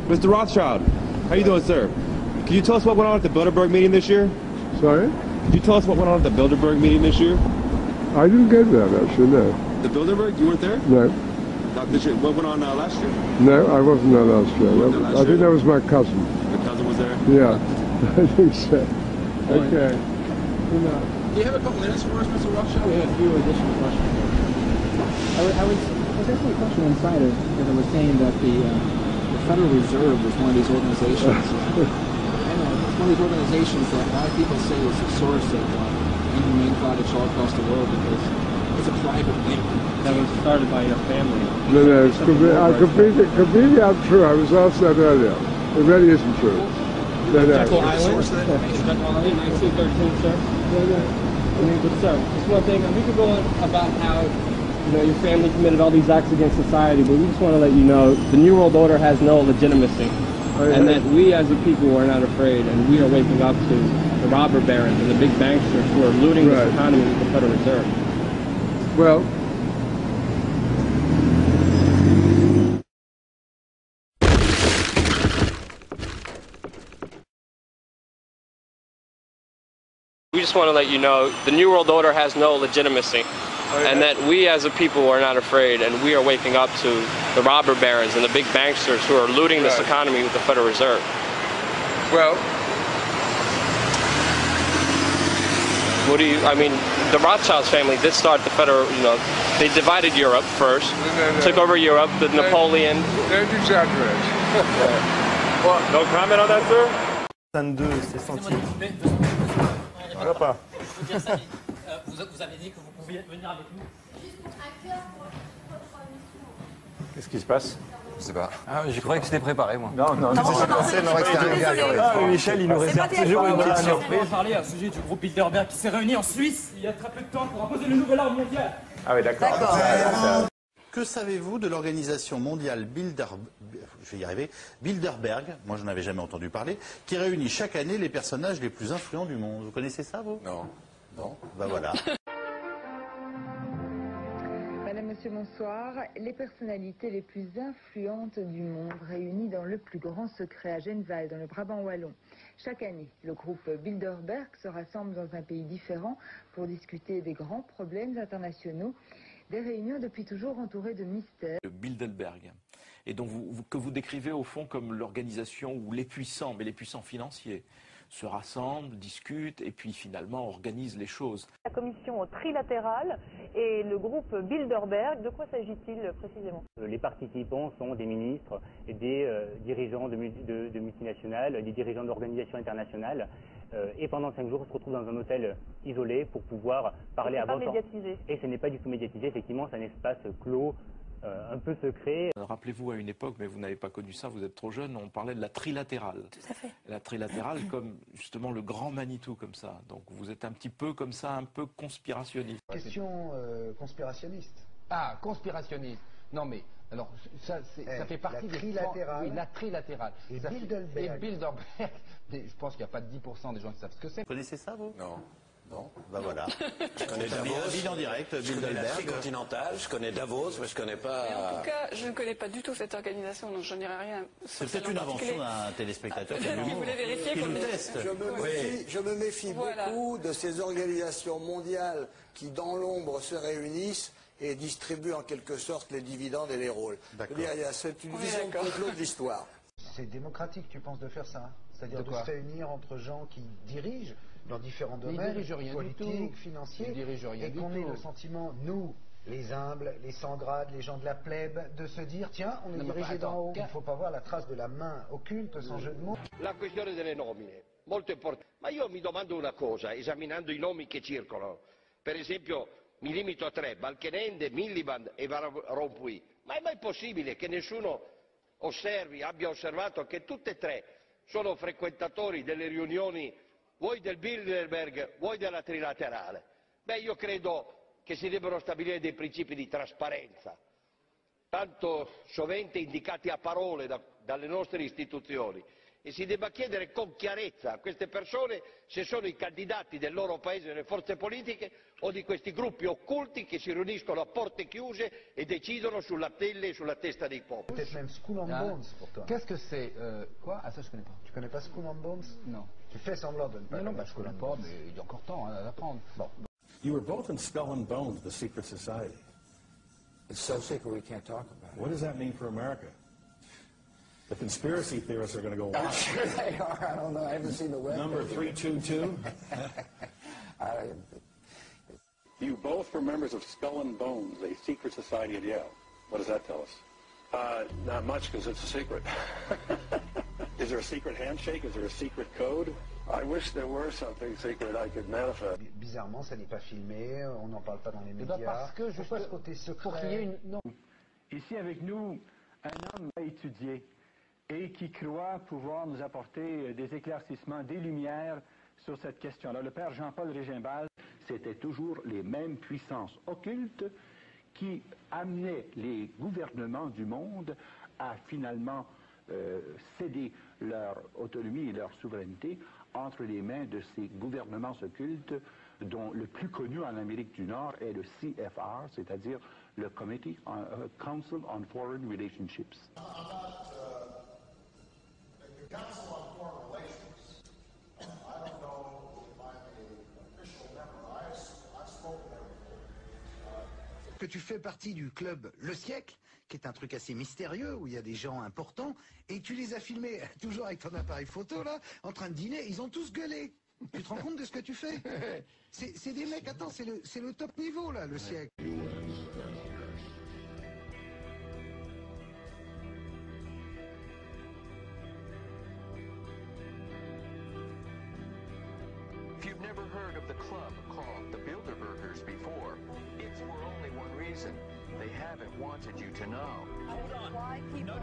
Mr. Rothschild, how you doing, sir? Can you tell us what went on at the Bilderberg meeting this year? Sorry? Could you tell us what went on at the Bilderberg meeting this year? I didn't get that, actually, no. The Bilderberg? You weren't there? No. Not this year. What went on last year? No, I wasn't there last year. You weren't there last I think year? that was my cousin. Your cousin was there? Yeah, I think so. Okay. Do you have a couple minutes for us, Mr. Rothschild? We have a few additional questions. I was asking a question inside of, because I was saying that the Federal Reserve was one of these organizations. It's one of these organizations that a lot of people say is the source of inhumane projects all across the world because it's a private bank. That was started by your family. No, it's completely untrue. I was asked that earlier. It really isn't true. No, no. Jekyll Island? Jekyll Island, 1913, sir? I mean, but sir, just one thing, we could go on about how, you know, your family committed all these acts against society, but we just want to let you know the New World Order has no legitimacy. And that we as a people are not afraid, and we are waking up to the robber barons and the big banksters who are looting this economy with the Federal Reserve. Well, We just want to let you know the New World Order has no legitimacy. And that we as a people are not afraid, and we are waking up to the robber barons and the big banksters who are looting this economy with the Federal Reserve. well, What do you, I mean, the Rothschilds family did start the Federal, you know, they divided Europe first, took over Europe, the Napoleon. don't exaggerate. No comment on that, sir? 22, c'est centimes. Voilà pas. Vous avez dit que vous pouviez venir avec nous. Qu'est-ce qui se passe? Je sais pas. Ah, je croyais que c'était préparé, moi. Non, non, non. Michel, il nous réserve toujours une petite surprise. On va parler à sujet du groupe Bilderberg qui s'est réuni en Suisse il y a très peu de temps pour imposer le nouvel ordre mondial. Ah oui, d'accord. Que savez-vous de l'organisation mondiale Bilderberg, moi je n'en avais jamais entendu parler, qui réunit chaque année les personnages les plus influents du monde? Vous connaissez ça, vous? Non. Bon, ben voilà. Madame, Monsieur, bonsoir. Les personnalités les plus influentes du monde réunies dans le plus grand secret à Genval, dans le Brabant wallon. Chaque année, le groupe Bilderberg se rassemble dans un pays différent pour discuter des grands problèmes internationaux. Des réunions depuis toujours entourées de mystères. Bilderberg, et donc que vous décrivez au fond comme l'organisation où les puissants, mais les puissants financiers, se rassemblent, discutent et puis finalement organisent les choses. La commission trilatérale et le groupe Bilderberg, de quoi s'agit-il précisément? Les participants sont des ministres, des dirigeants de multinationales, des dirigeants d'organisations internationales. Et pendant 5 jours, on se retrouve dans un hôtel isolé pour pouvoir parler à voix forte. Et ce n'est pas du tout médiatisé, effectivement, c'est un espace clos, un peu secret. Rappelez-vous à une époque, mais vous n'avez pas connu ça, vous êtes trop jeune, on parlait de la trilatérale. Tout à fait. La trilatérale comme justement le grand Manitou comme ça. Donc vous êtes un petit peu comme ça, un peu conspirationniste. Question conspirationniste. Ah, conspirationniste. Non mais, alors, ça fait partie la trilatérale. Oui, la trilatérale. Et Bilderberg. Je pense qu'il n'y a pas de 10% des gens qui savent ce que c'est. Vous connaissez ça, vous? Non. Non. Ben voilà. Je connais Davos. En direct, Je connais la Bilderberg. continentale, je connais Davos, mais je connais pas... Mais en tout cas, je ne connais pas du tout cette organisation, donc je n'irai rien. C'est peut-être une invention d'un téléspectateur qui voulait vérifier nous teste. Je me méfie beaucoup de ces organisations mondiales qui, dans l'ombre, se réunissent et distribuent en quelque sorte les dividendes et les rôles. C'est une vision de complot de l'histoire. C'est démocratique, tu penses, de faire ça? C'est-à-dire de se réunir entre gens qui dirigent dans différents domaines, politiques, financiers, et qu'on ait le sentiment, nous, les humbles, les sans-grades, les gens de la plèbe, de se dire, tiens, on est dirigé d'en haut. Il ne faut pas voir la trace de la main occulte, sans jeu de mots. La questione delle nomine, molto importante. Ma io mi domando una cosa, esaminando i nomi che circolano. Per esempio, mi limito a 3, Balkenende, Miliband e Van Rompuy. Ma è mai possibile che nessuno abbia osservato che tutte e 3 sono frequentatori delle riunioni vuoi del Bilderberg, vuoi della trilaterale? Beh, io credo che si debbano stabilire dei principi di trasparenza, tanto sovente indicati a parole dalle nostre istituzioni, e si debba chiedere con chiarezza a queste persone se sono i candidati del loro paese nelle forze politiche o di questi gruppi occulti che si riuniscono a porte chiuse e decidono sulla pelle e sulla testa dei popoli. Peut-être même Skull and Bones pour toi. Qu'est-ce que c'est Quoi? Ah, ça je connais pas. Tu connais pas Skull and Bones? Non. Tu fais semblant de ne pas connaître Skull and pas, Bones. mais il y a encore temps à apprendre. Bon. You were both in Skull and Bones, the secret society. It's so secret we can't talk about it. What does that mean for America? The conspiracy theorists are going to go I'm wild. sure they are. I don't know. I haven't seen the web. Number 322. You both were members of Skull and Bones, a secret society at Yale. What does that tell us? Not much, because it's a secret. Is there a secret handshake? Is there a secret code? I wish there were something secret I could manifest. Bizarrement, ça n'est pas filmé, on n'en parle pas dans les médias. Parce que je Pourquoi ce côté secret? Pour qu'il y ait une... Non. Ici avec nous, un homme a étudié et qui croit pouvoir nous apporter des éclaircissements, des lumières sur cette question-là. Le père Jean-Paul Régimbald, c'était toujours les mêmes puissances occultes qui amenaient les gouvernements du monde à finalement céder leur autonomie et leur souveraineté entre les mains de ces gouvernements occultes dont le plus connu en Amérique du Nord est le CFR, c'est-à-dire le Council on Foreign Relationships. The Council on Foreign Relations, I don't know if I'm an official member. I've spoken there before. Que tu fais partie du club Le Siècle, qui est un truc assez mystérieux, où il y a des gens importants, et tu les as filmés, toujours avec ton appareil photo, là, en train de dîner, ils ont tous gueulé. Tu te rends compte de ce que tu fais? C'est des mecs, attends, c'est le top niveau, là, Le Siècle. If you've never heard of the club called the Bilderbergers before, it's for only one reason. They haven't wanted you to know. Hold on. No.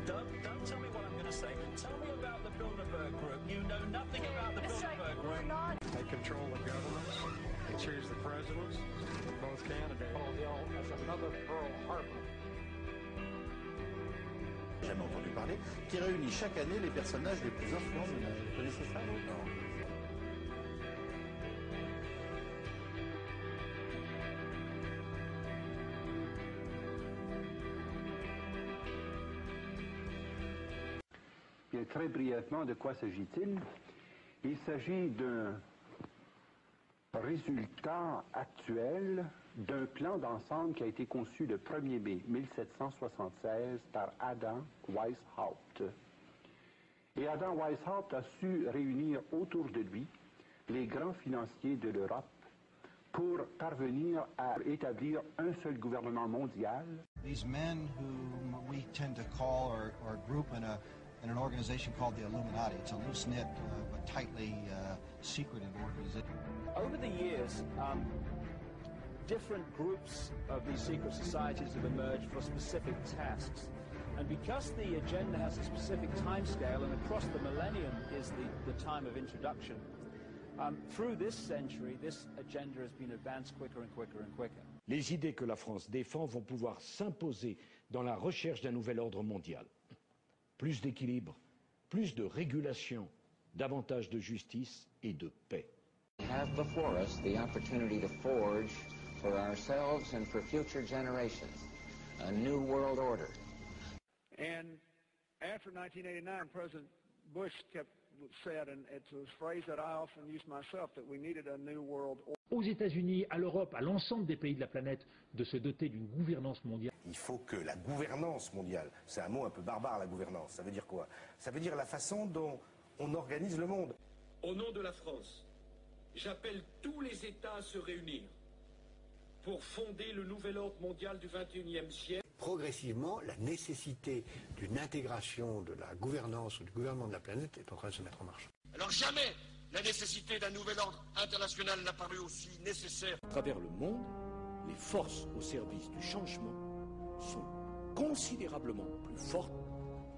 Don't tell me what I'm going to say. Tell me about the Bilderberg Group. You know nothing about the Bilderberg Group. They control the governments. They choose the presidents. Both candidates. Oh, as another Pearl Harbor. Jamais entendu parler, qui réunit chaque année les personnages les plus influents du monde. Vous connaissez ça? Non. Bien, très brièvement, de quoi s'agit-il? Il s'agit d'un résultat actuel d'un plan d'ensemble qui a été conçu le 1er mai 1776 par Adam Weishaupt. Et Adam Weishaupt a su réunir autour de lui les grands financiers de l'Europe pour parvenir à établir un seul gouvernement mondial. These men whom we tend to call or group in an organization called the Illuminati. It's a loose-knit but tightly secreted organization. Over the years, different groups of these secret societies have emerged for specific tasks. And because the agenda has a specific time scale and across the millennium is the time of introduction, through this century, this agenda has been advanced quicker and quicker and quicker. Les idées que la France défend vont pouvoir s'imposer dans la recherche d'un nouvel ordre mondial. Plus d'équilibre, plus de régulation, davantage de justice et de paix. We have before us the opportunity to forge for ourselves and for future generations a new world order. And after 1989, President Bush said, and it's a phrase that I often use myself, that we needed a new world order. Aux États-Unis, à l'Europe, à l'ensemble des pays de la planète, de se doter d'une gouvernance mondiale. Il faut que la gouvernance mondiale, c'est un mot un peu barbare la gouvernance, ça veut dire quoi? Ça veut dire la façon dont on organise le monde. Au nom de la France, j'appelle tous les États à se réunir pour fonder le nouvel ordre mondial du XXIe siècle. Progressivement, la nécessité d'une intégration de la gouvernance ou du gouvernement de la planète est en train de se mettre en marche. Alors jamais la nécessité d'un nouvel ordre international n'a paru aussi nécessaire. À travers le monde, les forces au service du changement sont considérablement plus fortes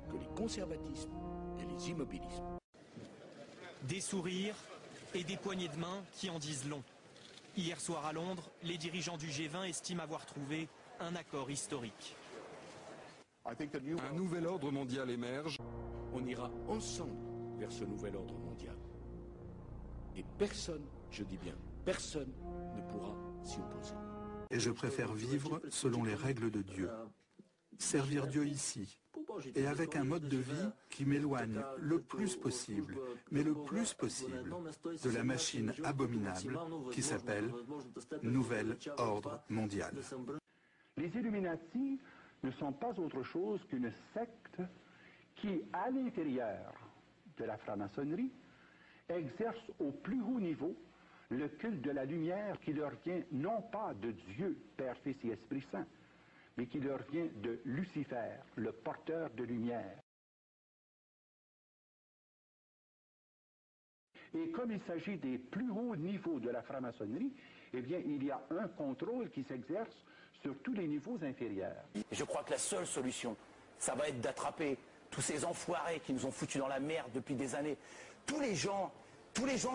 que les conservatismes et les immobilismes. Des sourires et des poignées de main qui en disent long. Hier soir à Londres, les dirigeants du G20 estiment avoir trouvé un accord historique. Un nouvel ordre mondial émerge. On ira ensemble vers ce nouvel ordre mondial. Et personne, je dis bien, personne ne pourra s'y opposer. Et je préfère vivre selon les règles de Dieu. Servir Dieu ici, et avec un mode de vie qui m'éloigne le plus possible, mais le plus possible, de la machine abominable qui s'appelle Nouvel Ordre Mondial. Les Illuminati ne sont pas autre chose qu'une secte qui, à l'intérieur de la franc-maçonnerie, exerce au plus haut niveau le culte de la lumière qui leur vient non pas de Dieu, Père, Fils et Esprit Saint, mais qui leur vient de Lucifer, le porteur de lumière. Et comme il s'agit des plus hauts niveaux de la franc-maçonnerie, eh bien, il y a un contrôle qui s'exerce sur tous les niveaux inférieurs. Je crois que la seule solution, ça va être d'attraper tous ces enfoirés qui nous ont foutus dans la merde depuis des années. Tous les gens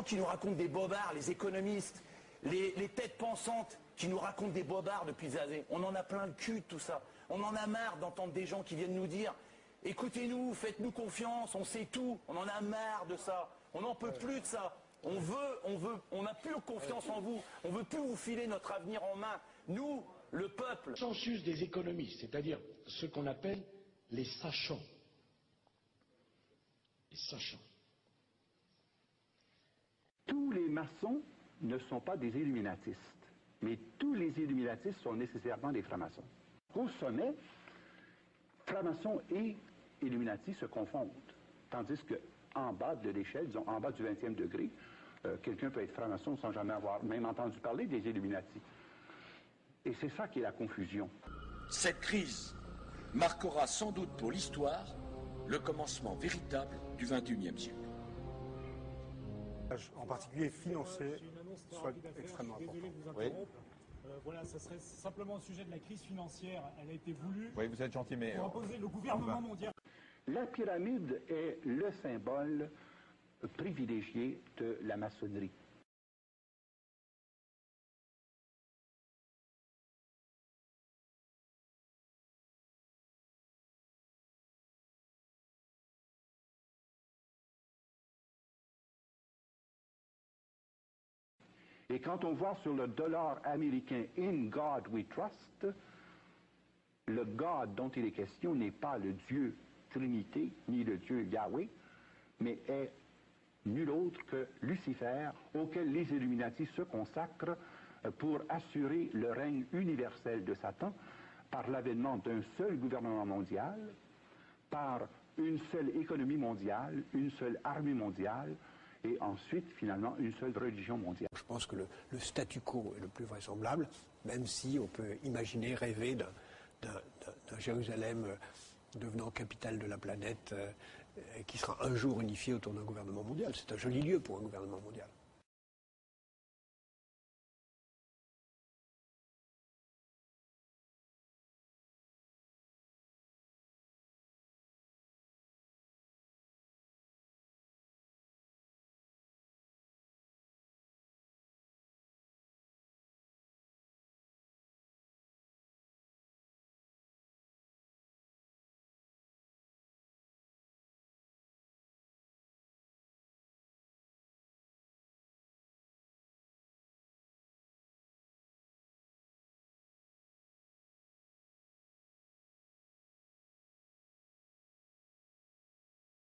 qui nous racontent des bobards, les économistes, les têtes pensantes qui nous racontent des bobards depuis des années. On en a plein le cul de tout ça. On en a marre d'entendre des gens qui viennent nous dire « Écoutez-nous, faites-nous confiance, on sait tout. » On en a marre de ça. On n'en peut plus de ça. On n'a plus confiance en vous. On ne veut plus vous filer notre avenir en main. Nous, le peuple. Le consensus des économistes, c'est-à-dire ce qu'on appelle les sachants. Les sachants. Tous les maçons ne sont pas des illuminatistes, mais tous les illuminatistes sont nécessairement des francs-maçons. Au sommet, francs-maçons et illuminatis se confondent, tandis qu'en bas de l'échelle, disons en bas du 20e degré, quelqu'un peut être franc-maçon sans jamais avoir même entendu parler des illuminatis. Et c'est ça qui est la confusion. Cette crise marquera sans doute pour l'histoire le commencement véritable du XXIe siècle. En particulier financier, soit extrêmement important. Oui. Voilà, ça serait simplement au sujet de la crise financière. Elle a été voulue oui, vous êtes gentil, mais pour imposer le gouvernement mondial. La pyramide est le symbole privilégié de la maçonnerie. Et quand on voit sur le dollar américain « In God we trust », le God dont il est question n'est pas le Dieu Trinité, ni le Dieu Yahweh, mais est nul autre que Lucifer, auquel les Illuminati se consacrent pour assurer le règne universel de Satan par l'avènement d'un seul gouvernement mondial, par une seule économie mondiale, une seule armée mondiale, et ensuite, finalement, une seule religion mondiale. Je pense que le statu quo est le plus vraisemblable, même si on peut imaginer, rêver d'un Jérusalem devenant capitale de la planète qui sera un jour unifié autour d'un gouvernement mondial. C'est un joli lieu pour un gouvernement mondial.